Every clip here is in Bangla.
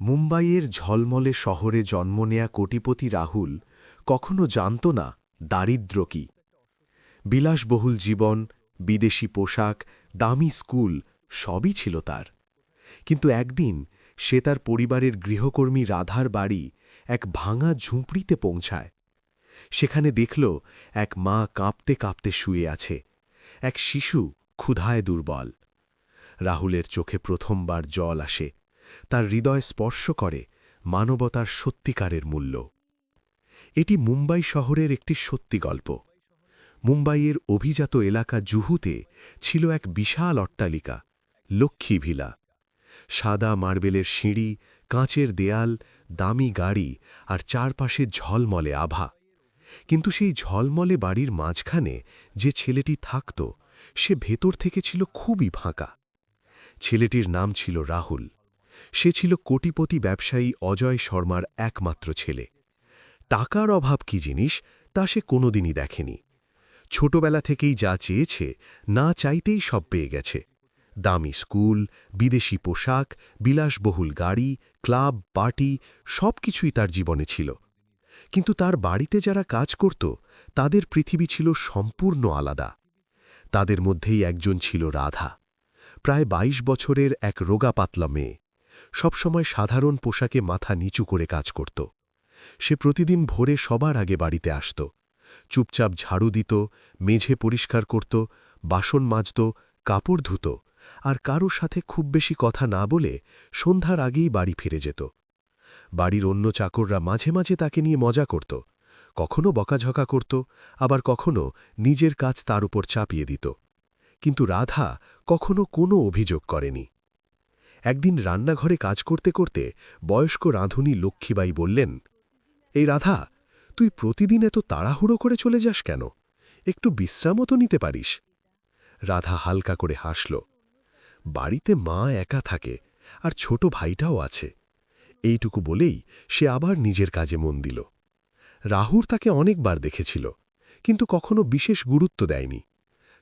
মুম্বাইয়ের ঝলমলে শহরে জন্ম নেয়া কোটিপতি রাহুল কখনো জানত না দারিদ্র্য কি। বিলাসবহুল জীবন, বিদেশি পোশাক, দামি স্কুল সবই ছিল তার। কিন্তু একদিন সে তার পরিবারের গৃহকর্মী রাধার বাড়ি এক ভাঙা ঝুঁপড়িতে পৌঁছায়। সেখানে দেখল এক মা কাঁপতে কাঁপতে শুয়ে আছে, এক শিশু ক্ষুধায় দুর্বল। রাহুলের চোখে প্রথমবার জল আসে, তার হৃদয় স্পর্শ করে মানবতার সত্যিকারের মূল্য। এটি মুম্বাই শহরের একটি সত্যি গল্প। মুম্বাইয়ের অভিজাত এলাকা জুহুতে ছিল এক বিশাল অট্টালিকা, লক্ষ্মী ভিলা। সাদা মার্বেলের সিঁড়ি, কাঁচের দেয়াল, দামি গাড়ি আর চারপাশে ঝলমলে আভা। কিন্তু সেই ঝলমলে বাড়ির মাঝখানে যে ছেলেটি থাকত, সে ভেতর থেকে ছিল খুবই ফাঁকা। ছেলেটির নাম ছিল রাহুল। সে ছিল কোটিপতি ব্যবসায়ী অজয় শর্মার একমাত্র ছেলে। টাকার অভাব কি জিনিস তা সে কোনোদিনই দেখেনি। ছোটবেলা থেকেই যা চেয়েছে, না চাইতেই সব পেয়ে গেছে। দামি স্কুল, বিদেশি পোশাক, বিলাসবহুল গাড়ি, ক্লাব, পার্টি সবকিছুই তার জীবনে ছিল। কিন্তু তার বাড়িতে যারা কাজ করত, তাদের পৃথিবী ছিল সম্পূর্ণ আলাদা। তাদের মধ্যেই একজন ছিল রাধা, প্রায় ২২ বছরের এক রোগা পাতলা মেয়ে। সবসময় সাধারণ পোশাকে মাথা নিচু করে কাজ করত। সে প্রতিদিন ভোরে সবার আগে বাড়িতে আসত, চুপচাপ ঝাড়ু দিত, মেঝে পরিষ্কার করত, বাসন মাজত, কাপড় ধুত, আর কারো সাথে খুব বেশি কথা না বলে সন্ধ্যার আগেই বাড়ি ফিরে যেত। বাড়ির অন্য চাকররা মাঝে মাঝে তাকে নিয়ে মজা করত, কখনো বকাঝকা করত, আবার কখনো নিজের কাজ তার উপর চাপিয়ে দিত। কিন্তু রাধা কখনো কোনো অভিযোগ করেনি। একদিন রান্নাঘরে কাজ করতে করতে বয়স্ক রাঁধুনি লক্ষ্মীবাই বললেন, এই রাধা, তুই প্রতিদিন এত তাড়াহুড়ো করে চলে যাস কেন? একটু বিশ্রামও তো নিতে পারিস। রাধা হালকা করে হাসল। বাড়িতে মা একা থাকে, আর ছোট ভাইটাও আছে। এইটুকু বলেই সে আবার নিজের কাজে মন দিল। রাহুল তাকে অনেকবার দেখেছিল, কিন্তু কখনো বিশেষ গুরুত্ব দেয়নি।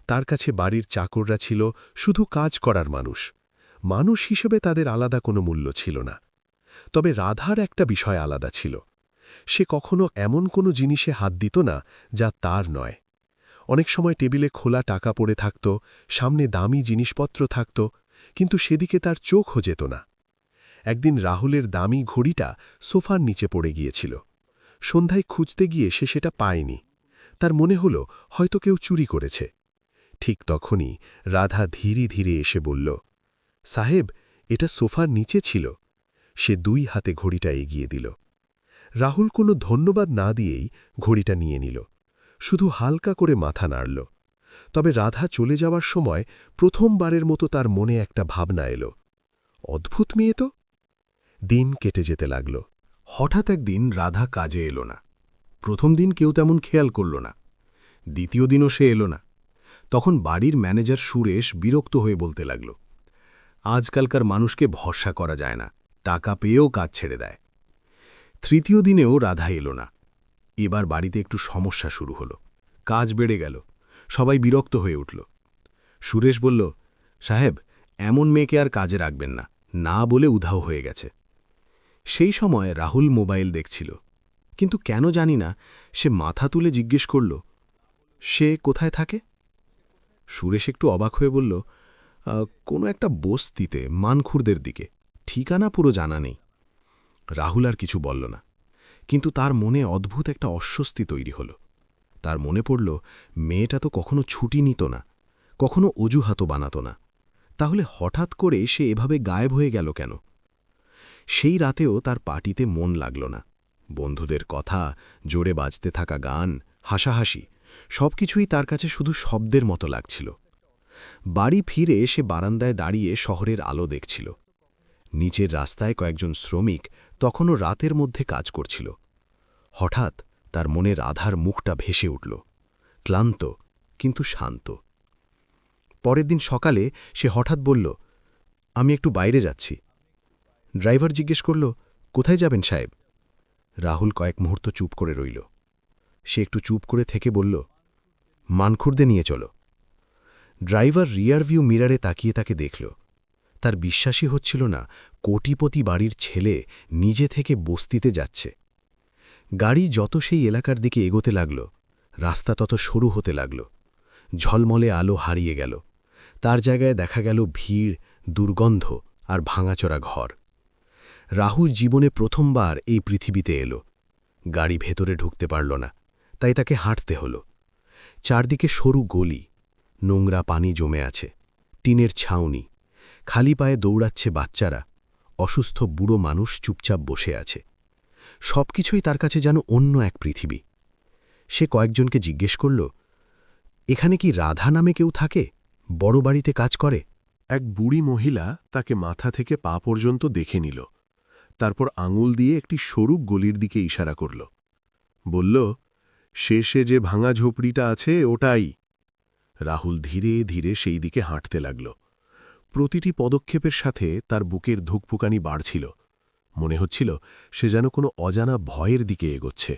তার কাছে বাড়ির চাকররা ছিল শুধু কাজ করার মানুষ। মানুষ হিসেবে তাদের আলাদা কোনো মূল্য ছিল না। তবে রাধার একটা বিষয় আলাদা ছিল। সে কখনো এমন কোনো জিনিসে হাত দিত না যা তার নয়। অনেক সময় টেবিলে খোলা টাকা পড়ে থাকত, সামনে দামি জিনিসপত্র থাকত, কিন্তু সেদিকে তার চোখও যেত না। একদিন রাহুলের দামি ঘড়িটা সোফার নিচে পড়ে গিয়েছিল। সন্ধ্যায় খুঁজতে গিয়ে সে সেটা পায়নি। তার মনে হল হয়তো কেউ চুরি করেছে। ঠিক তখনই রাধা ধীরে ধীরে এসে বলল, সাহেব, এটা সোফার নিচে ছিল। সে ২ হাতে ঘড়িটা এগিয়ে দিল। রাহুল কোনো ধন্যবাদ না দিয়েই ঘড়িটা নিয়ে নিল, শুধু হালকা করে মাথা নাড়ল। তবে রাধা চলে যাওয়ার সময় প্রথমবারের মতো তার মনে একটা ভাবনা এলো, অদ্ভুত মেয়ে তো। দিন কেটে যেতে লাগল। হঠাৎ একদিন রাধা কাজে এলো না। প্রথম দিন কেউ তেমন খেয়াল করল না। দ্বিতীয় দিনও সে এলো না। তখন বাড়ির ম্যানেজার সুরেশ বিরক্ত হয়ে বলতে লাগল, আজকালকার মানুষকে ভরসা করা যায় না, টাকা পেয়েও কাজ ছেড়ে দেয়। তৃতীয় দিনেও রাধা এলো না। এবার বাড়িতে একটু সমস্যা শুরু হলো। কাজ বেড়ে গেল, সবাই বিরক্ত হয়ে উঠল। সুরেশ বলল, সাহেব, এমন মেয়েকে আর কাজে রাখবেন না, না বলে উধাও হয়ে গেছে। সেই সময় রাহুল মোবাইল দেখছিল, কিন্তু কেন জানি না সে মাথা তুলে জিজ্ঞেস করল, সে কোথায় থাকে? সুরেশ একটু অবাক হয়ে বলল, কোনো একটা বস্তিতে, মানখুরদের দিকে, ঠিকানা পুরো জানা নেই। রাহুল আর কিছু বলল না, কিন্তু তার মনে অদ্ভুত একটা অস্বস্তি তৈরি হল। তার মনে পড়ল, মেয়েটা তো কখনো ছুটি নিত না, কখনো অজুহাতও বানাত না। তাহলে হঠাৎ করে সে এভাবে গায়েব হয়ে গেল কেন? সেই রাতেও তার পার্টিতে মন লাগল না। বন্ধুদের কথা, জোরে বাজতে থাকা গান, হাসাহাসি সবকিছুই তার কাছে শুধু শব্দের মতো লাগছিল। বাড়ি ফিরে সে বারান্দায় দাঁড়িয়ে শহরের আলো দেখছিল। নিচের রাস্তায় কয়েকজন শ্রমিক তখনও রাতের মধ্যে কাজ করছিল। হঠাৎ তার মনে রাধার মুখটা ভেসে উঠল, ক্লান্ত কিন্তু শান্ত। পরের দিন সকালে সে হঠাৎ বলল, আমি একটু বাইরে যাচ্ছি। ড্রাইভার জিজ্ঞেস করল, কোথায় যাবেন সাহেব? রাহুল কয়েক মুহূর্ত চুপ করে রইল। সে একটু চুপ করে থেকে বলল, মানখুরদে নিয়ে চলো। ড্রাইভার রিয়ার ভিউ মিরারে তাকিয়ে তাকে দেখল। তার বিশ্বাসই হচ্ছিল না কোটিপতি বাড়ির ছেলে নিজে থেকে বস্তিতে যাচ্ছে। গাড়ি যত সেই এলাকার দিকে এগোতে লাগল, রাস্তা তত সরু হতে লাগল। ঝলমলে আলো হারিয়ে গেল, তার জায়গায় দেখা গেল ভিড়, দুর্গন্ধ আর ভাঙাচোরা ঘর। রাহুল জীবনে প্রথমবার এই পৃথিবীতে এলো। গাড়ি ভেতরে ঢুকতে পারল না, তাই তাকে হাঁটতে হলো। চারদিকে সরু গলি, নোংরা পানি জমে আছে, টিনের ছাউনি, খালি পায়ে দৌড়াচ্ছে বাচ্চারা, অসুস্থ বুড়ো মানুষ চুপচাপ বসে আছে। সবকিছুই তার কাছে যেন অন্য এক পৃথিবী। সে কয়েকজনকে জিজ্ঞেস করল, এখানে কি রাধা নামে কেউ থাকে, বড় বাড়িতে কাজ করে? এক বুড়ি মহিলা তাকে মাথা থেকে পা পর্যন্ত দেখে নিল, তারপর আঙুল দিয়ে একটি সরু গলির দিকে ইশারা করল। বলল, শেষে যে ভাঙা ঝোপড়িটা আছে ওটাই। রাহুল ধীরে ধীরে সেই দিকে হাঁটতে লাগল। প্রতিটি পদক্ষেপের সাথে তার বুকের ধুকপুকানি বাড়ছিল। মনে হচ্ছিল সে যেন কোনো অজানা ভয়ের দিকে এগোচ্ছে।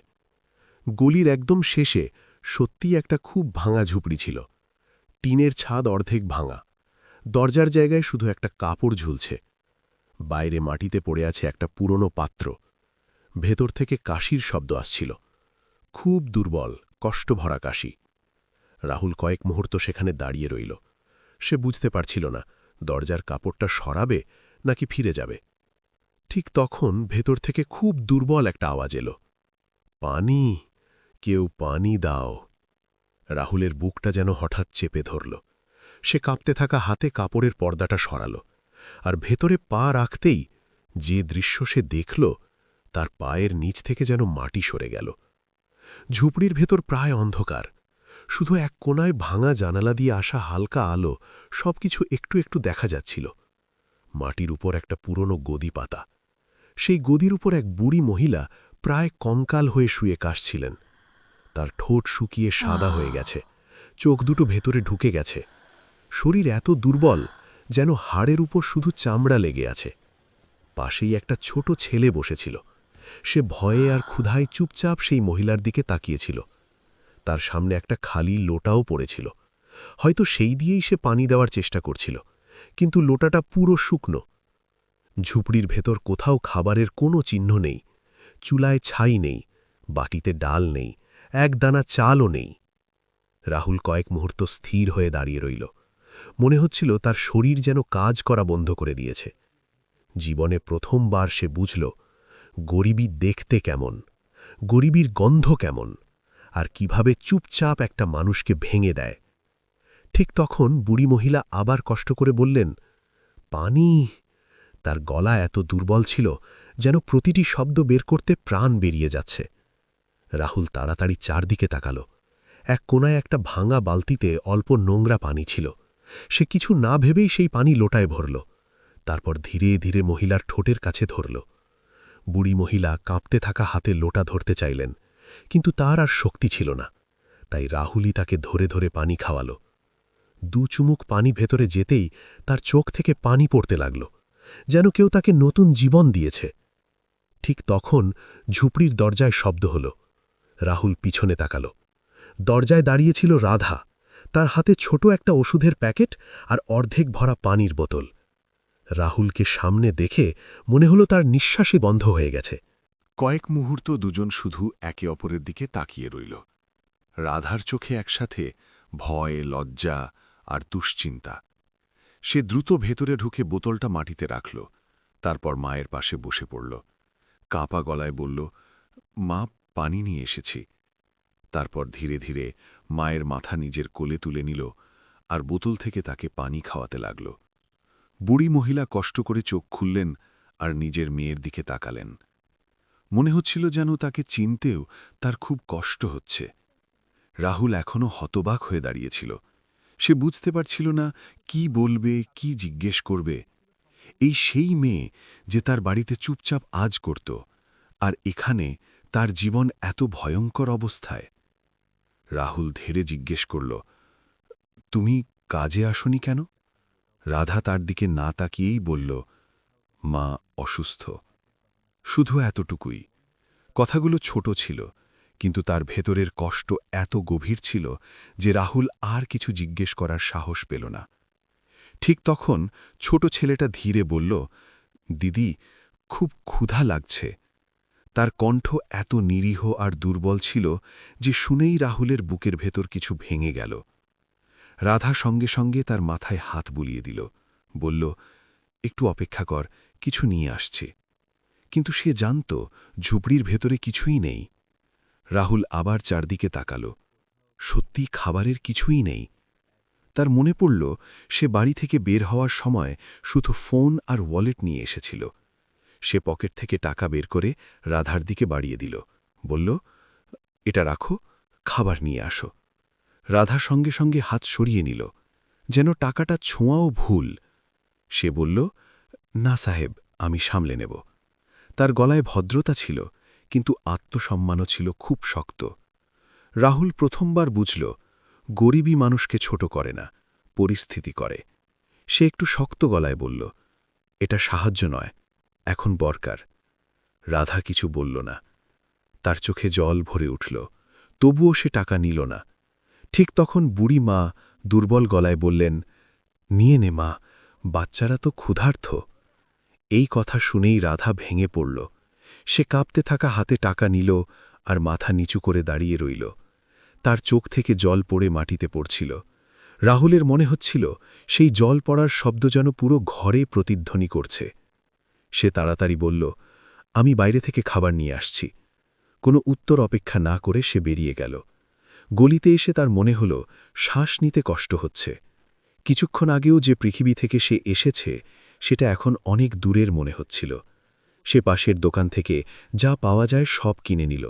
গলির একদম শেষে সত্যিই একটা খুব ভাঙা ঝুপড়ি ছিল। টিনের ছাদ অর্ধেক ভাঙা, দরজার জায়গায় শুধু একটা কাপড় ঝুলছে। বাইরে মাটিতে পড়ে আছে একটা পুরনো পাত্র। ভেতর থেকে কাশির শব্দ আসছিল, খুব দুর্বল, কষ্টভরা কাশি। রাহুল কয়েক মুহূর্ত সেখানে দাঁড়িয়ে রইল। সে বুঝতে পারছিল না দরজার কাপড়টা সরাবে নাকি ফিরে যাবে। ঠিক তখন ভেতর থেকে খুব দুর্বল একটা আওয়াজ এলো, পানি, কেউ পানি দাও। রাহুলের বুকটা যেন হঠাৎ চেপে ধরল। সে কাঁপতে থাকা হাতে কাপড়ের পর্দাটা সরাল, আর ভেতরে পা রাখতেই যে দৃশ্য সে দেখল, তার পায়ের নিচ থেকে যেন মাটি সরে গেল। ঝুপড়ির ভেতর প্রায় অন্ধকার, শুধু এক কোণায় ভাঙা জানালা দিয়ে আসা হালকা আলো, সবকিছু একটু একটু দেখা যাচ্ছিল। মাটির উপর একটা পুরনো গদি পাতা, সেই গদির উপর এক বুড়ি মহিলা প্রায় কঙ্কাল হয়ে শুয়ে কাশছিলেন। তার ঠোঁট শুকিয়ে সাদা হয়ে গেছে, চোখ দুটো ভেতরে ঢুকে গেছে। শরীর এত দুর্বল যেন হাড়ের উপর শুধু চামড়া লেগে আছে। পাশেই একটা ছোট ছেলে বসেছিল। সে ভয়ে আর ক্ষুধায় চুপচাপ সেই মহিলার দিকে তাকিয়েছিল। তার সামনে একটা খালি লোটাও পড়েছিল। হয়তো সেই দিয়েই সে পানি দেওয়ার চেষ্টা করছিল, কিন্তু লোটাটা পুরো শুকনো। ঝুপড়ির ভেতর কোথাও খাবারের কোনো চিহ্ন নেই, চুলায় ছাই নেই, বাটিতে ডাল নেই, এক দানা চালও নেই। রাহুল কয়েক মুহূর্ত স্থির হয়ে দাঁড়িয়ে রইল। মনে হচ্ছিল তার শরীর যেন কাজ করা বন্ধ করে দিয়েছে। জীবনে প্রথমবার সে বুঝল গরিবী দেখতে কেমন, গরিবীর গন্ধ কেমন, আর কিভাবে চুপচাপ একটা মানুষকে ভেঙে দেয়। ঠিক তখন বুড়ি মহিলা আবার কষ্ট করে বললেন, পানি। তার গলা এত দুর্বল ছিল যেন প্রতিটি শব্দ বের করতে প্রাণ বেরিয়ে যাচ্ছে। রাহুল তাড়াতাড়ি চারদিকে তাকাল। এক কোণায় একটা ভাঙা বালতিতে অল্প নোংরা পানি ছিল। সে কিছু না ভেবেই সেই পানি লোটায় ভরল, তারপর ধীরে ধীরে মহিলার ঠোঁটের কাছে ধরল। বুড়ি মহিলা কাঁপতে থাকা হাতে লোটা ধরতে চাইলেন, কিন্তু তার আর শক্তি ছিল না। তাই রাহুলই তাকে ধরে ধরে পানি খাওয়াল। দু চুমুক পানি ভেতরে যেতেই তার চোখ থেকে পানি পড়তে লাগল, যেন কেউ তাকে নতুন জীবন দিয়েছে। ঠিক তখন ঝুপড়ির দরজায় শব্দ হল। রাহুল পিছনে তাকাল। দরজায় দাঁড়িয়েছিল রাধা, তার হাতে ছোট একটা ওষুধের প্যাকেট আর অর্ধেক ভরা পানির বোতল। রাহুলকে সামনে দেখে মনে হলো তার নিঃশ্বাসই বন্ধ হয়ে গেছে। কয়েক মুহূর্ত দুজন শুধু একে অপরের দিকে তাকিয়ে রইল। রাধার চোখে একসাথে ভয়, লজ্জা আর দুশ্চিন্তা। সে দ্রুত ভেতরে ঢুকে বোতলটা মাটিতে রাখল, তারপর মায়ের পাশে বসে পড়ল। কাঁপা গলায় বলল, মা, পানি নিয়ে এসেছি। তারপর ধীরে ধীরে মায়ের মাথা নিজের কোলে তুলে নিল আর বোতল থেকে তাকে পানি খাওয়াতে লাগল। বুড়ি মহিলা কষ্ট করে চোখ খুললেন আর নিজের মেয়ের দিকে তাকালেন। মনে হচ্ছিল যেন তাকে চিনতেও তার খুব কষ্ট হচ্ছে। রাহুল এখনও হতবাক হয়ে দাঁড়িয়েছিল। সে বুঝতে পারছিল না কি বলবে, কি জিজ্ঞেস করবে। এই সেই মেয়ে যে তার বাড়িতে চুপচাপ আজ করত, আর এখানে তার জীবন এত ভয়ঙ্কর অবস্থায়। রাহুল ধীরে জিজ্ঞেস করল, তুমি কাজে আসনি কেন? রাধা তার দিকে না তাকিয়েই বলল, মা অসুস্থ। শুধু এতটুকুই। কথাগুলো ছোট ছিল, কিন্তু তার ভেতরের কষ্ট এত গভীর ছিল যে রাহুল আর কিছু জিজ্ঞেস করার সাহস পেল না। ঠিক তখন ছোট ছেলেটা ধীরে বলল, দিদি, খুব ক্ষুধা লাগছে। তার কণ্ঠ এত নিরীহ আর দুর্বল ছিল যে শুনেই রাহুলের বুকের ভেতর কিছু ভেঙে গেল। রাধা সঙ্গে সঙ্গে তার মাথায় হাত বুলিয়ে দিল, বলল, একটু অপেক্ষা কর, কিছু নিয়ে আসছে। কিন্তু সে জানত ঝুপড়ির ভেতরে কিছুই নেই। রাহুল আবার চারদিকে তাকাল। সত্যি খাবারের কিছুই নেই। তার মনে পড়ল সে বাড়ি থেকে বের হওয়ার সময় শুধু ফোন আর ওয়ালেট নিয়ে এসেছিল। সে পকেট থেকে টাকা বের করে রাধার দিকে বাড়িয়ে দিল, বলল, এটা রাখো, খাবার নিয়ে আসো। রাধা সঙ্গে সঙ্গে হাত সরিয়ে নিল, যেন টাকাটা ছোঁয়াও ভুল। সে বলল, না সাহেব, আমি সামলে নেব। তার গলায় ভদ্রতা ছিল, কিন্তু আত্মসম্মানও ছিল খুব শক্ত। রাহুল প্রথমবার বুঝল, গরিবই মানুষকে ছোট করে না, পরিস্থিতি করে। সে একটু শক্ত গলায় বলল, এটা সাহায্য নয়, এখন দরকার। রাধা কিছু বলল না। তার চোখে জল ভরে উঠল, তবুও সে টাকা নিল না। ঠিক তখন বুড়ি মা দুর্বল গলায় বললেন, নিয়ে নে মা, বাচ্চারা তো ক্ষুধার্ত। এই কথা শুনেই রাধা ভেঙে পড়ল। সে কাঁপতে থাকা হাতে টাকা নিল আর মাথা নিচু করে দাঁড়িয়ে রইল। তার চোখ থেকে জল পড়ে মাটিতে পড়ছিল। রাহুলের মনে হচ্ছিল সেই জল পড়ার শব্দ যেন পুরো ঘরে প্রতিধ্বনি করছে। সে তাড়াতাড়ি বলল, আমি বাইরে থেকে খাবার নিয়ে আসছি। কোনো উত্তর অপেক্ষা না করে সে বেরিয়ে গেল। গলিতে এসে তার মনে হল শ্বাস নিতে কষ্ট হচ্ছে। কিছুক্ষণ আগেও যে পৃথিবী থেকে সে এসেছে সেটা এখন অনেক দূরের মনে হচ্ছিল। সে পাশের দোকান থেকে যা পাওয়া যায় সব কিনে নিল,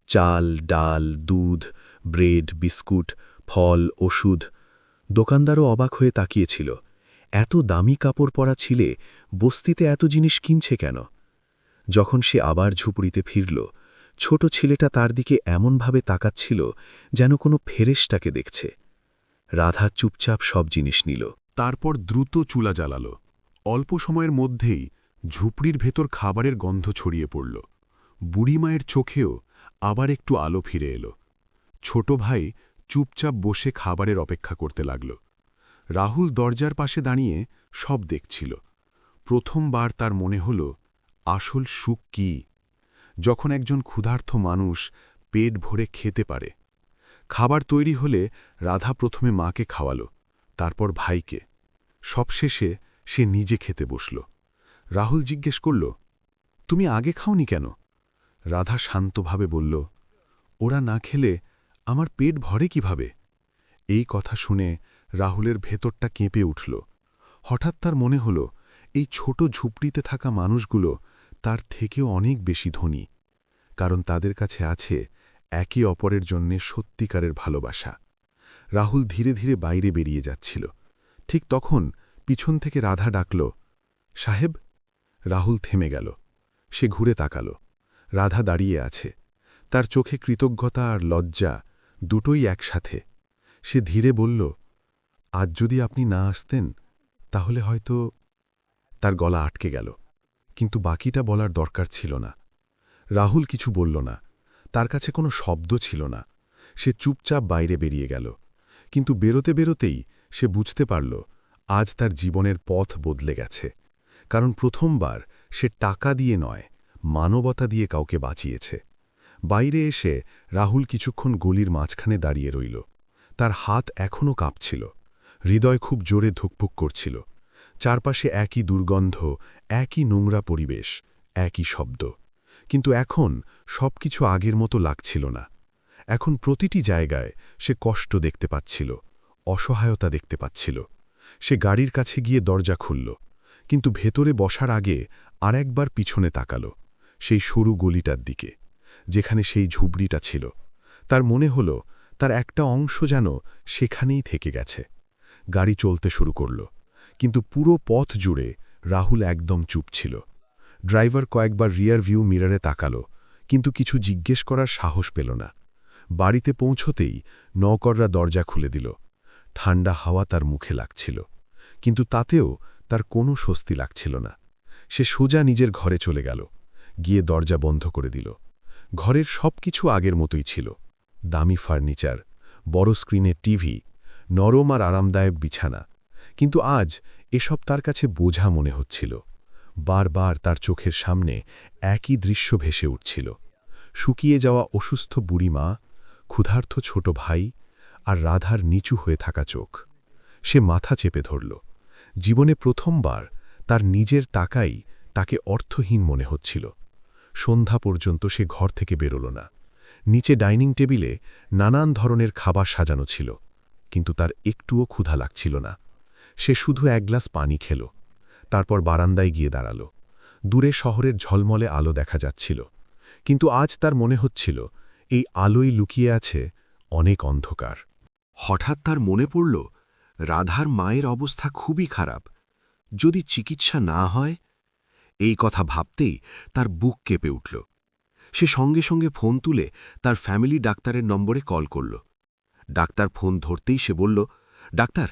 চাল, ডাল, দুধ, ব্রেড, বিস্কুট, ফল, ওষুধ। দোকানদারও অবাক হয়ে তাকিয়েছিল, এত দামি কাপড় পরা ছিলে বস্তিতে এত জিনিস কিনছে কেন? যখন সে আবার ঝুপড়িতে ফিরল, ছোট ছেলেটা তার দিকে এমনভাবে তাকাচ্ছিল যেন কোনো ফেরেশতাকে দেখছে। রাধা চুপচাপ সব জিনিস নিল। তারপর দ্রুত চুলা জ্বালাল। অল্প সময়ের মধ্যেই ঝুপড়ির ভেতর খাবারের গন্ধ ছড়িয়ে পড়ল। বুড়িমায়ের চোখেও আবার একটু আলো ফিরে এলো। ছোট ভাই চুপচাপ বসে খাবারের অপেক্ষা করতে লাগল। রাহুল দরজার পাশে দাঁড়িয়ে সব দেখছিল। প্রথমবার তার মনে হল আসল সুখ কি, যখন একজন ক্ষুধার্ত মানুষ পেট ভরে খেতে পারে। খাবার তৈরি হলে রাধা প্রথমে মাকে খাওয়ালো, তারপর ভাইকে। সবশেষে সে নিজে খেতে বসল। রাহুল জিজ্ঞেস করল, তুমি আগে খাওনি কেন? রাধা শান্তভাবে বলল, ওরা না খেলে আমার পেট ভরে কিভাবে? এই কথা শুনে রাহুলের ভেতরটা কেঁপে উঠল। হঠাৎ তার মনে হল এই ছোট ঝুপড়িতে থাকা মানুষগুলো তার থেকেও অনেক বেশি ধনী, কারণ তাদের কাছে আছে একে অপরের জন্যে সত্যিকারের ভালোবাসা। রাহুল ধীরে ধীরে বাইরে বেরিয়ে যাচ্ছিল। ঠিক তখন পিছন থেকে রাধা ডাকল, সাহেব। রাহুল থেমে গেল। সে ঘুরে তাকাল। রাধা দাঁড়িয়ে আছে, তার চোখে কৃতজ্ঞতা আর লজ্জা দুটোই একসাথে। সে ধীরে বলল, আজ যদি আপনি না আসতেন তাহলে হয়তো। তার গলা আটকে গেল, কিন্তু বাকিটা বলার দরকার ছিল না। রাহুল কিছু বলল না, তার কাছে কোনো শব্দ ছিল না। সে চুপচাপ বাইরে বেরিয়ে গেল। কিন্তু বেরোতে বেরোতেই সে বুঝতে পারল আজ তার জীবনের পথ বদলে গেছে, কারণ প্রথমবার সে টাকা দিয়ে নয়, মানবতা দিয়ে কাউকে বাঁচিয়েছে। বাইরে এসে রাহুল কিছুক্ষণ গলির মাঝখানে দাঁড়িয়ে রইল। তার হাত এখনও কাঁপছিল, হৃদয় খুব জোরে ধুকপুক করছিল। চারপাশে একই দুর্গন্ধ, একই নোংরা পরিবেশ, একই শব্দ। কিন্তু এখন সবকিছু আগের মতো লাগছিল না। এখন প্রতিটি জায়গায় সে কষ্ট দেখতে পাচ্ছিল, অসহায়তা দেখতে পাচ্ছিল। সে গাড়ির কাছে গিয়ে দরজা খুলল, কিন্তু ভেতরে বসার আগে আরেকবার পিছনে তাকাল, সেই সরু গলিটার দিকে, যেখানে সেই ঝুপড়িটা ছিল। তার মনে হল তার একটা অংশ যেন সেখানেই থেকে গেছে। গাড়ি চলতে শুরু করল, কিন্তু পুরো পথ জুড়ে রাহুল একদম চুপ ছিল। ড্রাইভার কয়েকবার রিয়ার ভিউ মিররে তাকাল, কিন্তু কিছু জিজ্ঞেস করার সাহস পেল না। বাড়িতে পৌঁছতেই নৌকররা দরজা খুলে দিল। ঠান্ডা হাওয়া তার মুখে লাগছিল, কিন্তু তাতেও তার কোনো স্বস্তি লাগছিল না। সে সোজা নিজের ঘরে চলে গেল, গিয়ে দরজা বন্ধ করে দিল। ঘরের সব কিছু আগের মতোই ছিল, দামি ফার্নিচার, বড় স্ক্রিনের টিভি, নরম আর আরামদায়ক বিছানা। কিন্তু আজ এসব তার কাছে বোঝা মনে হচ্ছিল। বারবার তার চোখের সামনে একই দৃশ্য ভেসে উঠছিল, শুকিয়ে যাওয়া অসুস্থ বুড়িমা, ক্ষুধার্ত ছোট ভাই আর রাধার নিচু হয়ে থাকা চোখ। সে মাথা চেপে ধরল। জীবনে প্রথমবার তার নিজের টাকাই তাকে অর্থহীন মনে হচ্ছিল। সন্ধ্যা পর্যন্ত সে ঘর থেকে বেরোল না। নিচে ডাইনিং টেবিলে নানান ধরনের খাবার সাজানো ছিল, কিন্তু তার একটুও ক্ষুধা লাগছিল না। সে শুধু এক গ্লাস পানি খেল, তারপর বারান্দায় গিয়ে দাঁড়াল। দূরে শহরের ঝলমলে আলো দেখা যাচ্ছিল, কিন্তু আজ তার মনে হচ্ছিল এই আলোই লুকিয়ে আছে অনেক অন্ধকার। হঠাৎ তার মনে পড়ল, রাধার মায়ের অবস্থা খুবই খারাপ। যদি চিকিৎসা না হয়, এই কথা ভাবতেই তার বুক কেঁপে উঠল। সে সঙ্গে সঙ্গে ফোন তুলে তার ফ্যামিলি ডাক্তারের নম্বরে কল করল। ডাক্তার ফোন ধরতেই সে বলল, ডাক্তার,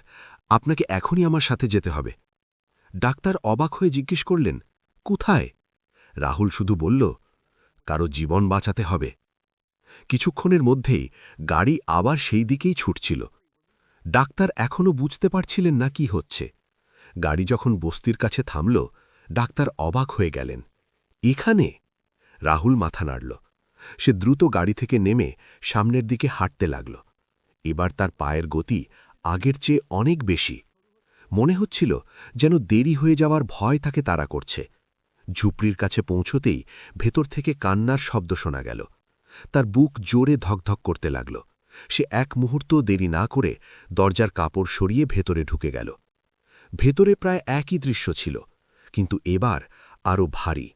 আপনাকে এখনই আমার সাথে যেতে হবে। ডাক্তার অবাক হয়ে জিজ্ঞেস করলেন, কোথায়? রাহুল শুধু বলল, কারো জীবন বাঁচাতে হবে। কিছুক্ষণের মধ্যেই গাড়ি আবার সেই দিকেই ছুটছিল। ডাক্তার এখনও বুঝতে পারছিলেন না কি হচ্ছে। গাড়ি যখন বস্তির কাছে থামল, ডাক্তার অবাক হয়ে গেলেন। এখানে? রাহুল মাথা নাড়ল। সে দ্রুত গাড়ি থেকে নেমে সামনের দিকে হাঁটতে লাগল। এবার তার পায়ের গতি আগের চেয়ে অনেক বেশি। মনে হচ্ছিল যেন দেরি হয়ে যাওয়ার ভয় তাকে তাড়া করছে। ঝুপড়ির কাছে পৌঁছতেই ভেতর থেকে কান্নার শব্দ শোনা গেল। তার বুক জোরে ধকধক করতে লাগল। সে এক মুহূর্ত দেরি না করে দরজার কাপড় সরিয়ে ভেতরে ঢুকে গেল। ভেতরে প্রায় একই দৃশ্য ছিল, কিন্তু এবার আরও ভারী।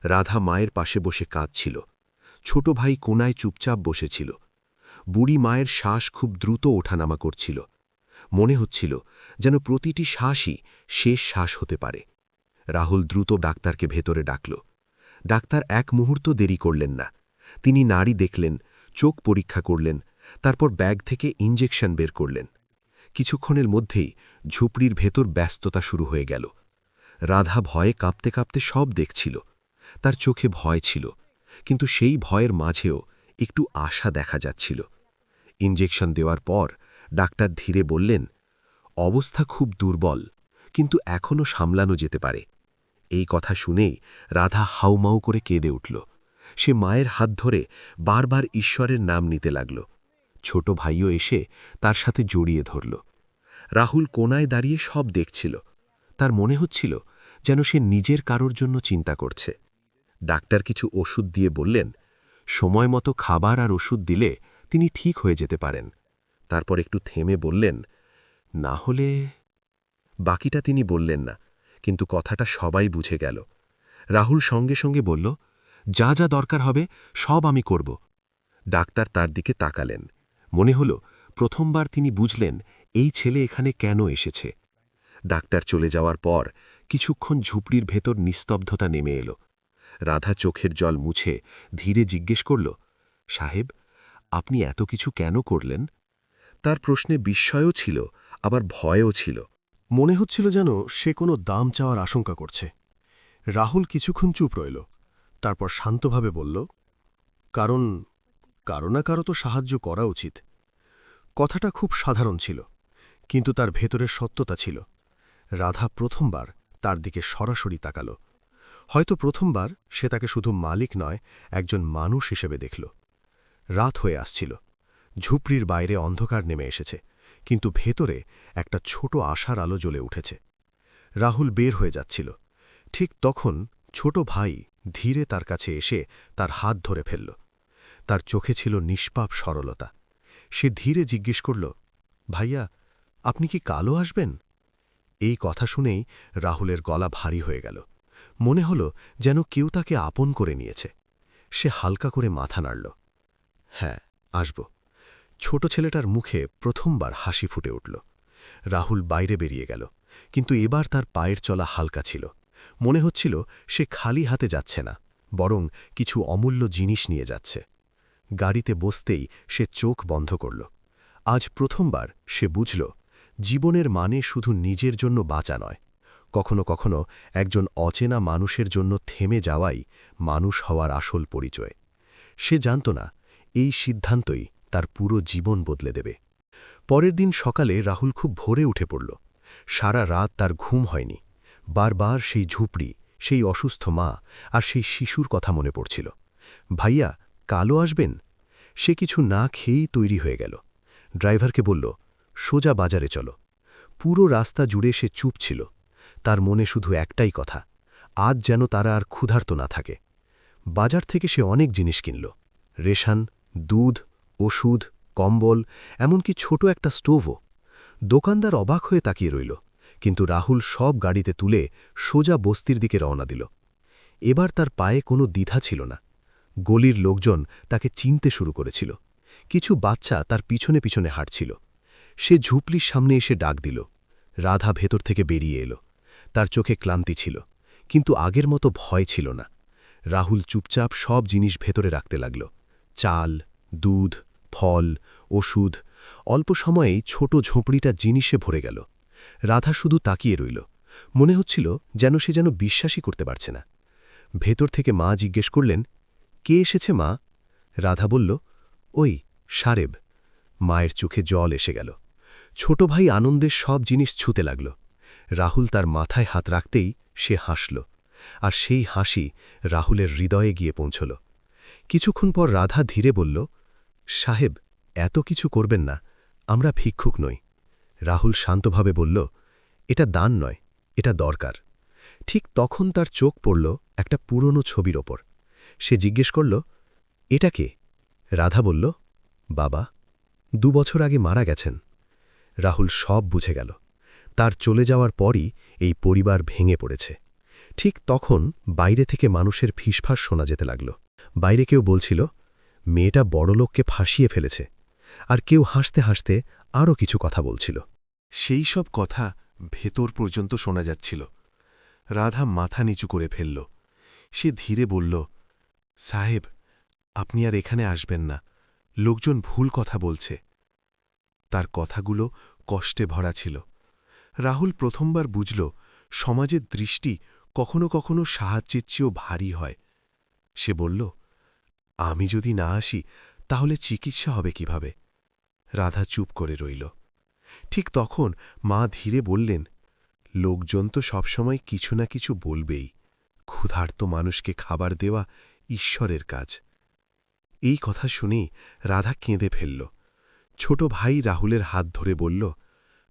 রাধা মায়ের পাশে বসে কাঁদছিল। ছোট ভাই কোনায় চুপচাপ বসেছিল। বুড়ি মায়ের শ্বাস খুব দ্রুত ওঠানামা করছিল। মনে হচ্ছিল যেন প্রতিটি শ্বাসই শেষ শ্বাস হতে পারে। রাহুল দ্রুত ডাক্তারকে ভেতরে ডাকল। ডাক্তার এক মুহূর্ত দেরি করলেন না। তিনি নাড়ি দেখলেন, চোখ পরীক্ষা করলেন, তারপর ব্যাগ থেকে ইঞ্জেকশন বের করলেন। কিছুক্ষণের মধ্যেই ঝুপড়ির ভেতর ব্যস্ততা শুরু হয়ে গেল। রাধা ভয়ে কাঁপতে কাঁপতে সব দেখছিল। তার চোখে ভয় ছিল, কিন্তু সেই ভয়ের মাঝেও একটু আশা দেখা যাচ্ছিল। ইঞ্জেকশন দেওয়ার পর ডাক্তার ধীরে বললেন, অবস্থা খুব দুর্বল, কিন্তু এখনও সামলানো যেতে পারে। এই কথা শুনেই রাধা হাউমাউ করে কেঁদে উঠল। সে মায়ের হাত ধরে বারবার ঈশ্বরের নাম নিতে লাগল। ছোট ভাইও এসে তার সাথে জড়িয়ে ধরল। রাহুল কোনায় দাঁড়িয়ে সব দেখছিল। তার মনে হচ্ছিল যেন সে নিজের কারোর জন্য চিন্তা করছে। ডাক্তার কিছু ওষুধ দিয়ে বললেন, সময় মতো খাবার আর ওষুধ দিলে তিনি ঠিক হয়ে যেতে পারেন। তারপর একটু থেমে বললেন, না হলে। বাকিটা তিনি বললেন না, কিন্তু কথাটা সবাই বুঝে গেল। রাহুল সঙ্গে সঙ্গে বলল, যা যা দরকার হবে সব আমি করব। ডাক্তার তার দিকে তাকালেন। মনে হল প্রথমবার তিনি বুঝলেন এই ছেলে এখানে কেন এসেছে। ডাক্তার চলে যাওয়ার পর কিছুক্ষণ ঝুপড়ির ভেতর নিস্তব্ধতা নেমে এলো। রাধা চোখের জল মুছে ধীরে জিজ্ঞেস করল, সাহেব, আপনি এত কিছু কেন করলেন? তার প্রশ্নে বিস্ময়ও ছিল, আবার ভয়ও ছিল। মনে হচ্ছিল যেন সে কোনো দাম চাওয়ার আশঙ্কা করছে। রাহুল কিছুক্ষণ চুপ রইল, তারপর শান্তভাবে বলল, কারণ কারো না কারো তো সাহায্য করা উচিত। কথাটা খুব সাধারণ ছিল, কিন্তু তার ভেতরের সত্যতা ছিল। রাধা প্রথমবার তার দিকে সরাসরি তাকাল। হয়তো প্রথমবার সে তাকে শুধু মালিক নয়, একজন মানুষ হিসেবে দেখল। রাত হয়ে আসছিল। ঝুপড়ির বাইরে অন্ধকার নেমে এসেছে, কিন্তু ভেতরে একটা ছোট আশার আলো জ্বলে উঠেছে। রাহুল বের হয়ে যাচ্ছিল। ঠিক তখন ছোট ভাই ধীরে তার কাছে এসে তার হাত ধরে ফেলল। তার চোখে ছিল নিষ্পাপ সরলতা। সে ধীরে জিজ্ঞেস করল, ভাইয়া, আপনি কি কালো আসবেন? এই কথা শুনেই রাহুলের গলা ভারী হয়ে গেল। মনে হল যেন কেউ তাকে আপন করে নিয়েছে। সে হালকা করে মাথা নাড়ল। হ্যাঁ, আসব। ছোট ছেলেটার মুখে প্রথমবার হাসি ফুটে উঠল। রাহুল বাইরে বেরিয়ে গেল, কিন্তু এবার তার পায়ের চলা হালকা ছিল। মনে হচ্ছিল সে খালি হাতে যাচ্ছে না, বরং কিছু অমূল্য জিনিস নিয়ে যাচ্ছে। গাড়িতে বসতেই সে চোখ বন্ধ করল। আজ প্রথমবার সে বুঝল, জীবনের মানে শুধু নিজের জন্য বাঁচা নয়, কখনো কখনো একজন অচেনা মানুষের জন্য থেমে যাওয়াই মানুষ হওয়ার আসল পরিচয়। সে জানত না এই সিদ্ধান্তই তার পুরো জীবন বদলে দেবে। পরের দিন সকালে রাহুল খুব ভোরে উঠে পড়ল। সারা রাত তার ঘুম হয়নি। বারবার সেই ঝুপড়ি, সেই অসুস্থ মা আর সেই শিশুর কথা মনে পড়ছিল। ভাইয়া, কালও আসবেন? সে কিছু না খেয়েই তৈরি হয়ে গেল। ড্রাইভারকে বলল, সোজা বাজারে চলো। পুরো রাস্তা জুড়ে সে চুপ ছিল। তার মনে শুধু একটাই কথা, আজ যেন তারা আর ক্ষুধার্ত না থাকে। বাজার থেকে সে অনেক জিনিস কিনল, রেশন, দুধ, ওষুধ, কম্বল, এমনকি ছোট একটা স্টোভও। দোকানদার অবাক হয়ে তাকিয়ে রইল, কিন্তু রাহুল সব গাড়িতে তুলে সোজা বস্তির দিকে রওনা দিল। এবার তার পায়ে কোনো দ্বিধা ছিল না। গলির লোকজন তাকে চিনতে শুরু করেছিল। কিছু বাচ্চা তার পিছনে পিছনে হাঁটছিল। সে ঝুপলির সামনে এসে ডাক দিল। রাধা ভেতর থেকে বেরিয়ে এলো। তার চোখে ক্লান্তি ছিল, কিন্তু আগের মতো ভয় ছিল না। রাহুল চুপচাপ সব জিনিস ভেতরে রাখতে লাগল, চাল, দুধ, ফল, ওষুধ। অল্প সময়েই ছোট ঝোঁপড়িটা জিনিসে ভরে গেল। রাধা শুধু তাকিয়ে রইল। মনে হচ্ছিল সে যেন বিশ্বাসই করতে পারছে না। ভেতর থেকে মা জিজ্ঞেস করলেন, কে এসেছে মা? রাধা বলল, ওই সারেব। মায়ের চোখে জল এসে গেল। ছোট ভাই আনন্দের সব জিনিস ছুঁতে লাগল। রাহুল তার মাথায় হাত রাখতেই সে হাসল, আর সেই হাসি রাহুলের হৃদয়ে গিয়ে পৌঁছল। কিছুক্ষণ পর রাধা ধীরে বলল, সাহেব, এত কিছু করবেন না, আমরা ভিক্ষুক নই। রাহুল শান্তভাবে বলল, এটা দান নয়, এটা দরকার। ঠিক তখন তার চোখ পড়ল একটা পুরনো ছবির ওপর। সে জিজ্ঞেস করল, এটা কে? রাধা বলল, বাবা, 2 বছর আগে মারা গেছেন। রাহুল সব বুঝে গেল। তার চলে যাওয়ার পরই এই পরিবার ভেঙে পড়েছে। ঠিক তখন বাইরে থেকে মানুষের ফিসফাস শোনা যেতে লাগল। বাইরে কেউ বলছিল, মেয়েটা বড়লোককে ফাঁসিয়ে ফেলেছে, আর কেউ হাসতে হাসতে আরও কিছু কথা বলছিল। সেই সব কথা ভেতর পর্যন্ত শোনা যাচ্ছিল। রাধা মাথা নিচু করে ফেলল। সে ধীরে বলল, সাহেব, আপনি আর এখানে আসবেন না, লোকজন ভুল কথা বলছে। তার কথাগুলো কষ্টে ভরা ছিল। রাহুল প্রথমবার বুঝল সমাজের দৃষ্টি কখনো কখনো সাহায্যের চেয়েও ভারী হয়। সে বলল, আমি যদি না আসি তাহলে চিকিৎসা হবে কিভাবে? রাধা চুপ করে রইল। ঠিক তখন মা ধীরে বললেন, লোকজন তো সবসময় কিছু না কিছু বলবেই। ক্ষুধার্ত মানুষকে খাবার দেওয়া ঈশ্বরের কাজ। এই কথা শুনেই রাধা কেঁদে ফেলল। ছোট ভাই রাহুলের হাত ধরে বলল,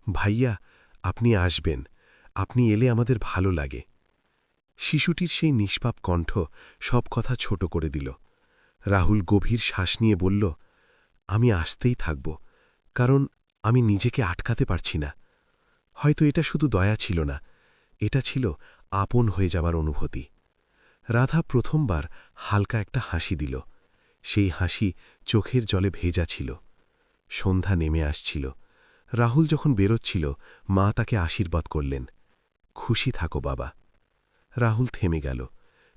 ভাইয়া, আপনি আসবেন, আপনি এলে আমাদের ভালো লাগে। শিশুটির সেই নিষ্পাপ কণ্ঠ সব কথা ছোট করে দিল। রাহুল গভীর শ্বাস নিয়ে বলল, আমি আসতেই থাকব, কারণ আমি নিজেকে আটকাতে পারছি না। হয়তো এটা শুধু দয়া ছিল না, এটা ছিল আপন হয়ে যাবার অনুভূতি। রাধা প্রথমবার হালকা একটা হাসি দিল। সেই হাসি চোখের জলে ভেজা ছিল। সন্ধ্যা নেমে আসছিল। রাহুল যখন বেরোচ্ছিল, মা তাকে আশীর্বাদ করলেন, খুশি থাকো বাবা। রাহুল থেমে গেল,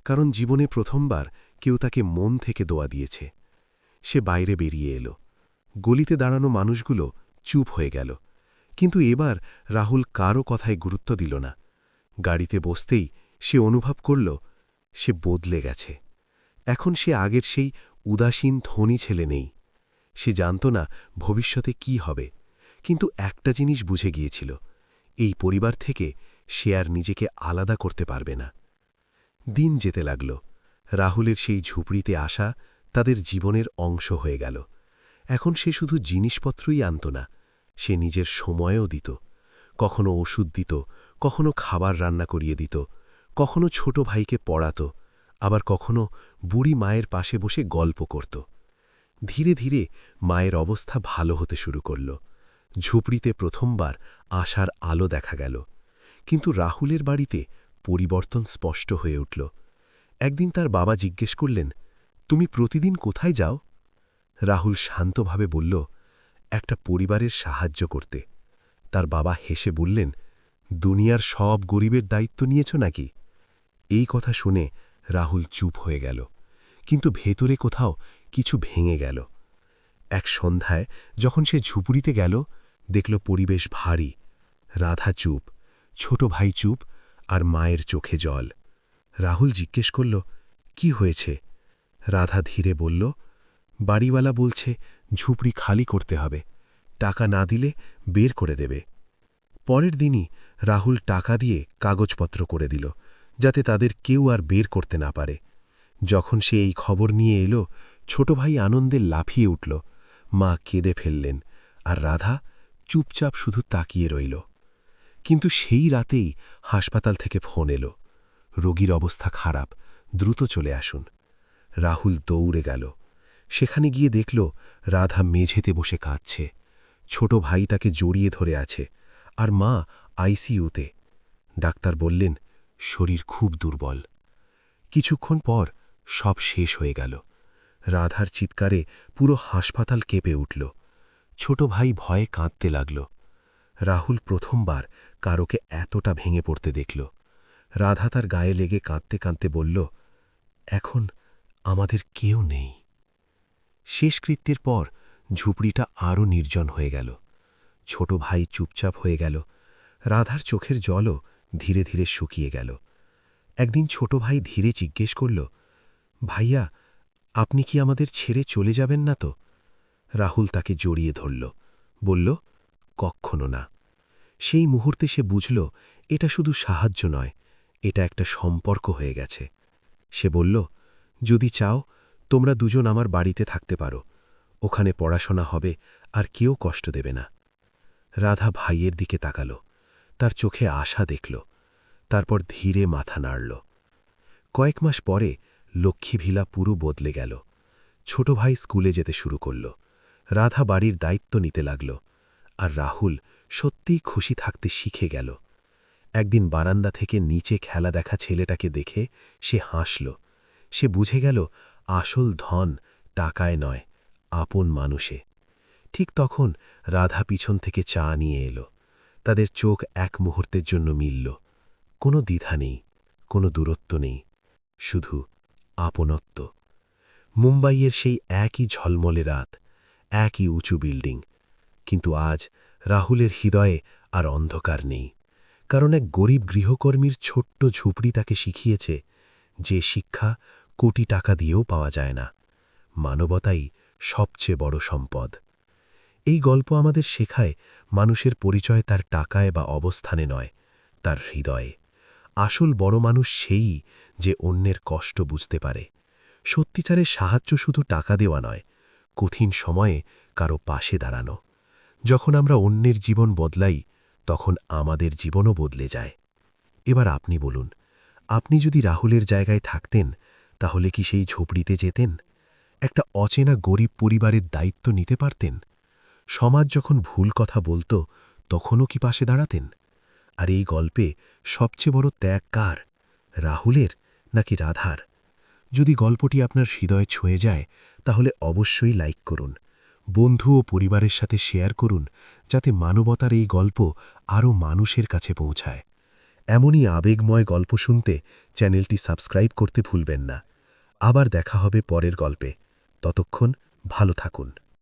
কারণ জীবনে প্রথমবার কেউ তাকে মন থেকে দোয়া দিয়েছে। সে বাইরে বেরিয়ে এলো। গলিতে দাঁড়ানো মানুষগুলো চুপ হয়ে গেল, কিন্তু এবার রাহুল কারও কথায় গুরুত্ব দিল না। গাড়িতে বসতেই সে অনুভব করল সে বদলে গেছে। এখন সে আগের সেই উদাসীন ধনী ছেলে নেই। সে জানত না ভবিষ্যতে কি হবে, কিন্তু একটা জিনিস বুঝে গিয়েছিল, এই পরিবার থেকে সে আর নিজেকে আলাদা করতে পারবে না। দিন যেতে লাগল। রাহুলের সেই ঝুপড়িতে আসা তাদের জীবনের অংশ হয়ে গেল। এখন সে শুধু জিনিসপত্রই আনত না, সে নিজের সময়ও দিত। কখনো ওষুধ দিত, কখনো খাবার রান্না করিয়ে দিত, কখনো ছোট ভাইকে পড়াত, আবার কখনো বুড়ি মায়ের পাশে বসে গল্প করত। ধীরে ধীরে মায়ের অবস্থা ভালো হতে শুরু করল। ঝুপড়িতে প্রথমবার আশার আলো দেখা গেল। কিন্তু রাহুলের বাড়িতে পরিবর্তন স্পষ্ট হয়ে উঠল। একদিন তার বাবা জিজ্ঞেস করলেন, তুমি প্রতিদিন কোথায় যাও? রাহুল শান্তভাবে বলল, একটা পরিবারের সাহায্য করতে। তার বাবা হেসে বললেন, দুনিয়ার সব গরিবের দায়িত্ব নিয়েছ নাকি? এই কথা শুনে রাহুল চুপ হয়ে গেল, কিন্তু ভেতরে কোথাও কিছু ভেঙে গেল। এক সন্ধ্যায় যখন সে ঝুপড়িতে গেল, দেখল পরিবেশ ভারী। রাধা চুপ, ছোট ভাই চুপ, আর মায়ের চোখে জল। রাহুল জিজ্ঞেস করল, কি হয়েছে? রাধা ধীরে বলল, বাড়িওয়ালা বলছে ঝুপড়ি খালি করতে হবে, টাকা না দিলে বের করে দেবে। পরের দিনই রাহুল টাকা দিয়ে কাগজপত্র করে দিল, যাতে তাদের কেউ আর বের করতে না পারে। যখন সে এই খবর নিয়ে এলো, ছোট ভাই আনন্দে লাফিয়ে উঠল, মা কেঁদে ফেললেন, আর রাধা চুপচাপ শুধু তাকিয়ে রইল। কিন্তু সেই রাতেই হাসপাতাল থেকে ফোন এলো, রোগীর অবস্থা খারাপ, দ্রুত চলে আসুন। রাহুল দৌড়ে গেল। সেখানে গিয়ে দেখল রাধা মেঝেতে বসে কাঁদছে, ছোট ভাই তাকে জড়িয়ে ধরে আছে, আর মা আইসিইউতে। ডাক্তার বললেন শরীর খুব দুর্বল। কিছুক্ষণ পর সব শেষ হয়ে গেল। রাধার চিৎকারে পুরো হাসপাতাল কেঁপে উঠল। ছোট ভাই ভয়ে কাঁদতে লাগল। রাহুল প্রথমবার কারোকে এতটা ভেঙে পড়তে দেখল। রাধা তার গায়ে লেগে কাঁদতে কাঁদতে বলল, এখন আমাদের কেউ নেই। শেষকৃত্যের পর ঝুপড়িটা আরও নির্জন হয়ে গেল। ছোট ভাই চুপচাপ হয়ে গেল। রাধার চোখের জলও ধীরে ধীরে শুকিয়ে গেল। একদিন ছোট ভাই ধীরে জিজ্ঞেস করল, ভাইয়া, আপনি কি আমাদের ছেড়ে চলে যাবেন না তো? রাহুল তাকে জড়িয়ে ধরল, বলল, কক্ষনো না। সেই মুহূর্তে সে বুঝল এটা শুধু সাহায্য নয়, এটা একটা সম্পর্ক হয়ে গেছে। সে বলল, যদি চাও তোমরা দুজন আমার বাড়িতে থাকতে পারো, ওখানে পড়াশোনা হবে আর কেউ কষ্ট দেবে না। রাধা ভাইয়ের দিকে তাকাল, তার চোখে আশা দেখল, তারপর ধীরে মাথা নাড়ল। কয়েক মাস পরে লক্ষ্মীভিলা পুরো বদলে গেল। ছোট ভাই স্কুলে যেতে শুরু করল, রাধা বাড়ির দায়িত্ব নিতে লাগল, আর রাহুল সত্যিই খুশি থাকতে শিখে গেল। একদিন বারান্দা থেকে নিচে খেলা দেখা ছেলেটাকে দেখে সে হাসল। সে বুঝে গেল আসল ধন টাকায় নয়, আপন মানুষে। ঠিক তখন রাধা পিছন থেকে চা নিয়ে এলো। তাদের চোখ এক মুহূর্তের জন্য মিলল। কোনো দ্বিধা নেই, কোনো দূরত্ব নেই, শুধু আপনত্ব। মুম্বাইয়ের সেই একই ঝলমলে রাত, একই উঁচু বিল্ডিং। কিন্তু আজ রাহুলের হৃদয়ে আর অন্ধকার নেই, কারণ এক গরিব গৃহকর্মীর ছোট্ট ঝুপড়ি তাকে শিখিয়েছে যে শিক্ষা কোটি টাকা দিয়েও পাওয়া যায় না। মানবতাই সবচেয়ে বড় সম্পদ। এই গল্প আমাদের শেখায় মানুষের পরিচয় তার টাকায় বা অবস্থানে নয়, তার হৃদয়ে। আসল বড় মানুষ সেই যে অন্যের কষ্ট বুঝতে পারে। সত্যিকারের সাহায্য শুধু টাকা দেওয়া নয়, কঠিন সময়ে কারো পাশে দাঁড়ানো। যখন আমরা অন্যের জীবন বদলাই, তখন আমাদের জীবনও বদলে যায়। এবার আপনি বলুন, আপনি যদি রাহুলের জায়গায় থাকতেন, তাহলে কি সেই ঝুপড়িতে যেতেন? একটা অচেনা গরিব পরিবারের দায়িত্ব নিতে পারতেন? সমাজ যখন ভুল কথা বলত, তখনও কি পাশে দাঁড়াতেন? আর এই গল্পে সবচেয়ে বড় ত্যাগ কার, রাহুলের নাকি রাধার? যদি গল্পটি আপনার হৃদয়ে ছুঁয়ে যায়, তাহলে অবশ্যই লাইক করুন, বন্ধু ও পরিবারের সাথে শেয়ার করুন, যাতে মানবতার এই গল্প আরও মানুষের কাছে পৌঁছায়। এমনই আবেগময় গল্প শুনতে চ্যানেলটি সাবস্ক্রাইব করতে ভুলবেন না। আবার দেখা হবে পরের গল্পে। ততক্ষণ ভালো থাকুন।